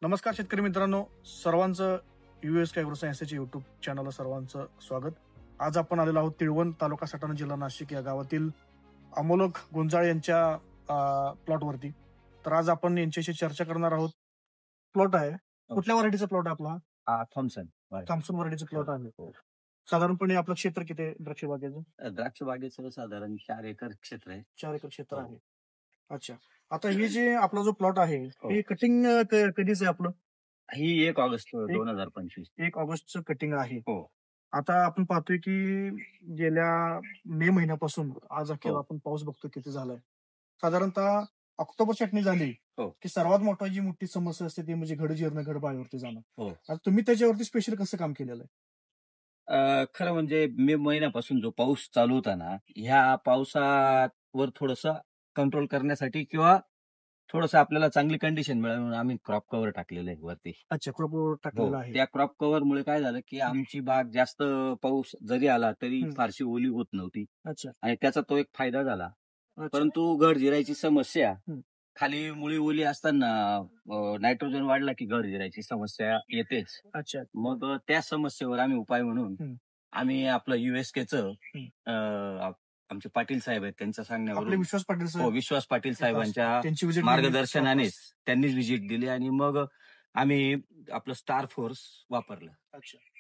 नमस्कार शेतकरी मित्रांनो, सर्वांचं USK ॲग्रो सायन्सच्या युट्यूब चॅनलला सर्वांचं स्वागत. आज आपण आलेलो आहोत तिळवण, तालुका सटाणा, जिल्हा नाशिक या गावातील अमोलक गुंजाळ यांच्या प्लॉटवरती. तर आज आपण यांच्याशी चर्चा करणार आहोत. प्लॉट आहे, कुठल्या व्हरायटीचा प्लॉट आहे आपला? थॉम्सन व्हरायटीचा प्लॉट आहे. साधारणपणे आपलं क्षेत्र किती आहे द्राक्ष बागेचं? द्राक्ष बागेचं साधारण 4 एकर क्षेत्र आहे. 4 एकर क्षेत्र आहे. अच्छा, आता हे जे आपला जो प्लॉट आहे हे कटिंग कधीच आहे आपलं? ही 1 ऑगस्ट 2025. 1 ऑगस्टचं कटिंग आहे. हो. आता आपण पाहतोय की गेल्या मे महिन्यापासून आज अखेर आपण पाऊस बघतोय किती झालाय. साधारणतः ऑक्टोबर चटणी झाली की सर्वात मोठी समस्या असते ती म्हणजे घड जिरणं, घड बाळीवरती जाणं. आता तुम्ही त्याच्यावरती स्पेशल कसं काम केलेलं आहे? खरं म्हणजे मे महिन्यापासून जो पाऊस चालू होता ना, ह्या पावसावर थोडस कंट्रोल करण्यासाठी किंवा थोडस आपल्याला चांगली कंडिशन मिळावी म्हणून आम्ही क्रॉप कव्हर टाकलेलं आहे वरती. अच्छा, क्रॉप कव्हर टाकलेलं आहे. त्या क्रॉप कव्हर मुळे काय झालं की आमची बाग जास्त पाऊस जरी आला तरी फारशी ओली होत नव्हती. अच्छा, आणि त्याचा तो एक फायदा झाला. परंतु घड जिरायची समस्या, खाली मुळी ओली असताना नायट्रोजन वाढला की घड जिरायची समस्या येतेच. अच्छा, मग त्या समस्येवर आम्ही उपाय म्हणून आम्ही आपलं USKचं आमचे पाटील साहेब आहेत त्यांच्या सांगण्यावर, विश्वास पाटील साहेबांच्या मार्गदर्शनानेच त्यांनीच व्हिजिट दिली आणि मग आम्ही आपलं स्टार फोर्स वापरलं.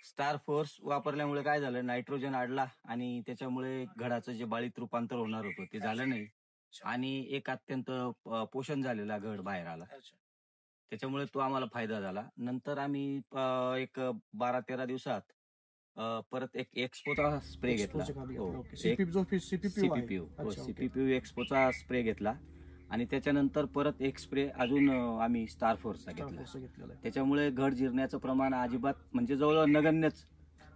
स्टार फोर्स वापरल्यामुळे काय झालं, नायट्रोजन आडला आणि त्याच्यामुळे घडाचं जे बाळीत रूपांतर होणार होतं ते झालं नाही आणि एक अत्यंत पोषण झालेला घड बाहेर आला. त्याच्यामुळे तो आम्हाला फायदा झाला. नंतर आम्ही एक 12-13 दिवसात परत एक एक्सपोचा स्प्रे घेतला. CPPU एक्सपोचा स्प्रे घेतला आणि त्याच्यानंतर परत एक स्प्रे अजून आम्ही स्टार फोर्सचा घेतला. त्याच्यामुळे घड जिरण्याचं प्रमाण अजिबात म्हणजे जवळजवळ नगण्यच.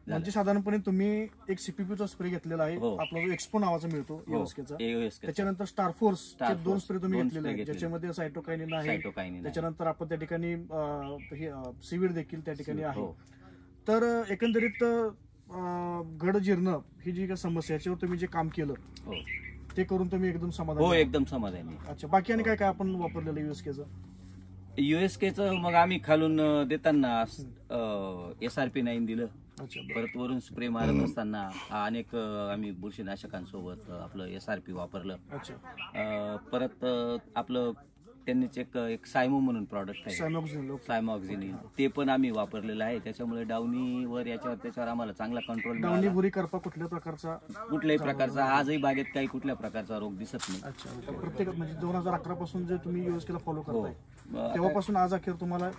म्हणजे साधारणपणे तुम्ही एक CPPचा स्प्रे घेतलेला आहे, आपला जो एक्सपो नावाचा मिळतो USKचा. त्याच्यानंतर स्टार फोर्स 2 स्प्रे तुम्ही घेतलेले आहेत ज्याच्यामध्ये सायटोकायनिन आहे. त्याच्यानंतर आपण त्या ठिकाणी सीवीड देखील त्या ठिकाणी आहे. तर एकंदरीत घड जिरणं ही जी काही समस्या याच्यावर तुम्ही जे काम केलं ते करून तुम्ही एकदम समाधानी? एकदम समाधानी. अच्छा, बाकी आणि काय आपण वापरलेलं USKचं मग आम्ही खालून देताना SRP 9 दिलं. परत वरून स्प्रे मारत असताना अनेक आम्ही बुरशीनाशकांसोबत आपलं SRP वापरलं. परत आपलं त्यांनीच एक सायमो म्हणून प्रॉडक्ट आहे, सायमॉक्झिनिन, ते पण आम्ही वापरलेलं आहे. त्याच्यामुळे डाउनीवर त्याच्यावर आम्हाला चांगला कंट्रोल मिळाला. कुठल्याही प्रकारचा आजही बागेत काही कुठल्या प्रकारचा रोग दिसत नाही. प्रत्येक म्हणजे 2011 पासून जे तुम्ही USKला फॉलो करताय तेव्हापासून आज अखेर तुम्हाला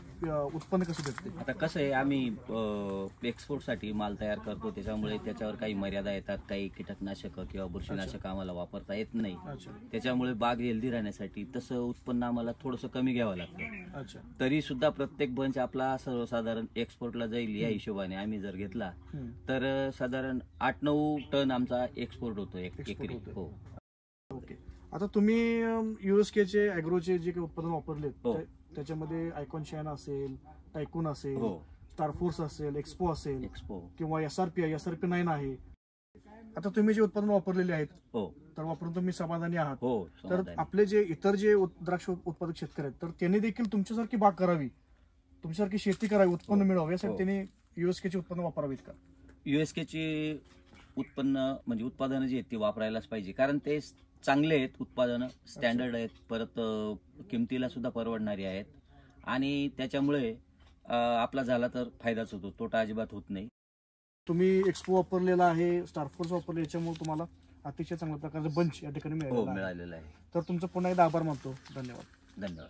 उत्पन्न कसं भेटते? आता कसं आहे, आम्ही एक्सपोर्टसाठी माल तयार करतो त्याच्यामुळे त्याच्यावर काही मर्यादा येतात. काही कीटकनाशक किंवा बुरशीनाशक आम्हाला वापरता येत नाही. त्याच्यामुळे बाग हेल्दी राहण्यासाठी तसं उत्पन्न आम्हाला थोडंसं कमी घ्यावं लागतं. तरी सुद्धा प्रत्येक बंच आपला सर्वसाधारण एक्सपोर्टला जाईल या हिशोबाने आम्ही जर घेतला तर साधारण 8-9 टन आमचा एक्सपोर्ट होतो एकरी. ओके, आता तुम्ही USKचे ॲग्रोचे जे काही उत्पादन वापरले त्याच्यामध्ये आयकॉन शाईन असेल, टायकून असेल, स्टार फोर्स असेल, एक्सपो असेल किंवा SRP 9 आहे. आता तुम्ही जे उत्पादन वापरलेले आहेत तर वापरून तुम्ही समाधानी आहात? तर आपले जे इतर जे द्राक्ष उत्पादक शेतकरी आहेत तर त्यांनी देखील तुमच्यासारखी बाग करावी, तुमच्यासारखी शेती करावी, उत्पन्न मिळावं यासाठी त्यांनी USKचे उत्पन्न वापरावीत का? USKचे उत्पन्न म्हणजे उत्पादनं जे आहेत ते वापरायलाच पाहिजे, कारण ते चांगले आहेत उत्पादनं, स्टँडर्ड आहेत, परत किमतीला सुद्धा परवडणारी आहेत आणि त्याच्यामुळे आपला झाला तर फायदाच होतो, तोटा अजिबात होत नाही. तुम्ही एक्सपो वापरलेला आहे, स्टार फोर्स वापरले, याच्यामुळे तुम्हाला अतिशय चांगल्या प्रकारचं बंच या ठिकाणी मिळालेलं आहे. तर तुमचं पुन्हा एकदा आभार मानतो. धन्यवाद.